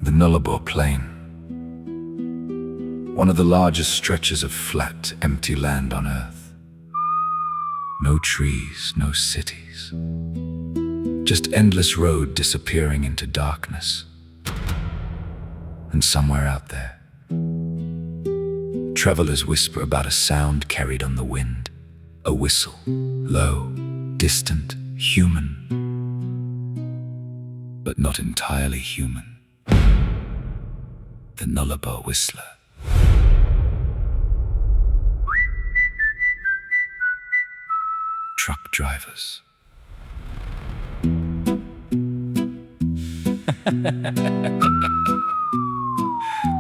The Nullarbor Plain. One of the largest stretches of flat, empty land on Earth. No trees, no cities. Just endless road disappearing into darkness. And somewhere out there, travelers whisper about a sound carried on the wind. A whistle, low, distant, human, but not entirely human. The Nullarbor Whistler. Truck drivers.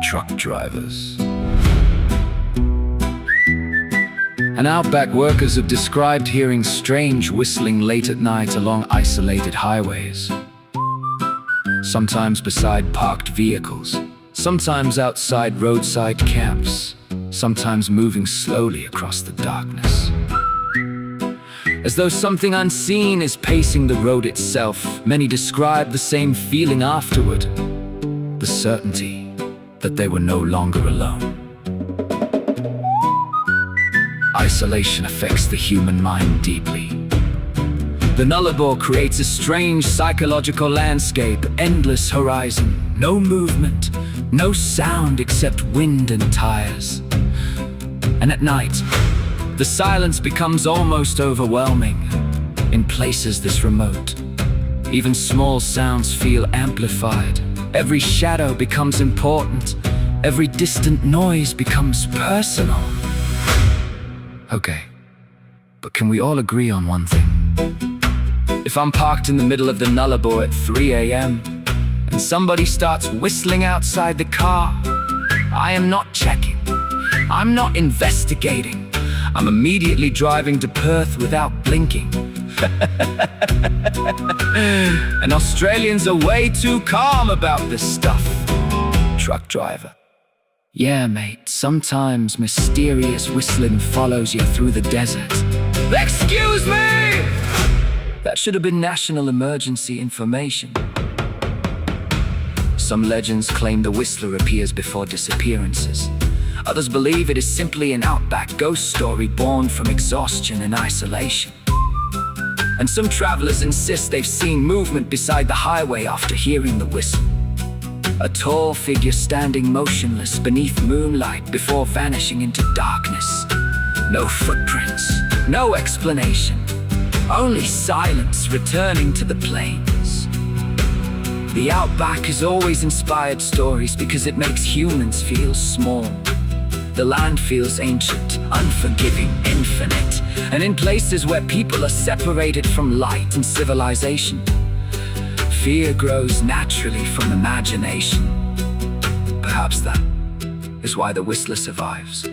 Truck drivers. And Outback workers have described hearing strange whistling late at night along isolated highways. Sometimes beside parked vehicles, sometimes outside roadside camps, sometimes moving slowly across the darkness. As though something unseen is pacing the road itself, many describe the same feeling afterward, the certainty that they were no longer alone. Isolation affects the human mind deeply. The Nullarbor creates a strange psychological landscape, endless horizon, no movement, no sound except wind and tires. And at night, the silence becomes almost overwhelming. In places this remote, even small sounds feel amplified. Every shadow becomes important. Every distant noise becomes personal. Okay, but can we all agree on one thing? If I'm parked in the middle of the Nullarbor at 3 a.m. and somebody starts whistling outside the car, I am not checking. I'm not investigating. I'm immediately driving to Perth without blinking. And Australians are way too calm about this stuff. Truck driver. Yeah, mate, sometimes mysterious whistling follows you through the desert. Excuse me! That should have been national emergency information. Some legends claim the Whistler appears before disappearances. Others believe it is simply an Outback ghost story born from exhaustion and isolation. And some travelers insist they've seen movement beside the highway after hearing the whistle. A tall figure standing motionless beneath moonlight before vanishing into darkness. No footprints, no explanation, only silence returning to the plains. The Outback has always inspired stories because it makes humans feel small. The land feels ancient, unforgiving, infinite, and in places where people are separated from light and civilization, fear grows naturally from imagination. Perhaps that is why the Whistler survives.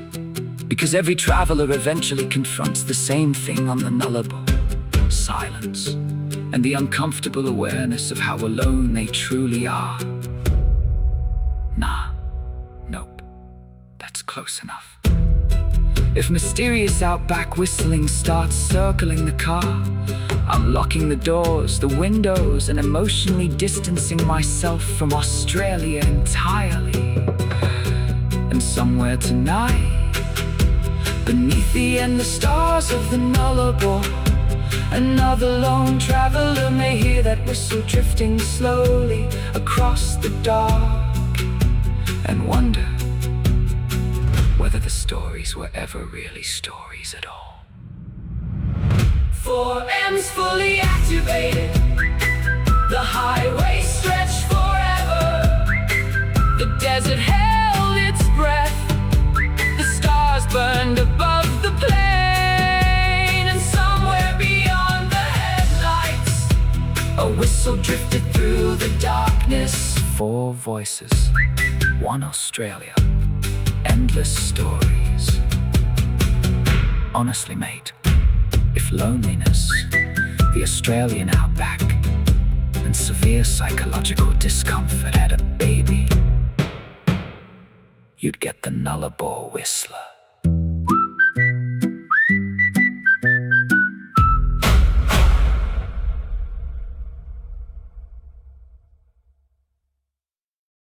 Because every traveler eventually confronts the same thing on the Nullarbor: silence, and the uncomfortable awareness of how alone they truly are. Nah, nope, that's close enough. If mysterious Outback whistling starts circling the car, I'm locking the doors, the windows, and emotionally distancing myself from Australia entirely. And somewhere tonight, beneath the endless stars of the Nullarbor, another lone traveler may hear that whistle drifting slowly across the dark, and wonder whether the stories were ever really stories at all. 4M's fully activated. The highway stretched forever. The desert held its breath. The stars burned above the plain, and somewhere beyond the headlights, a whistle drifted through the darkness. 4 voices, 1 Australia, endless stories. Honestly, mate, if loneliness, the Australian Outback, and severe psychological discomfort had a baby, you'd get the Nullarbor Whistler.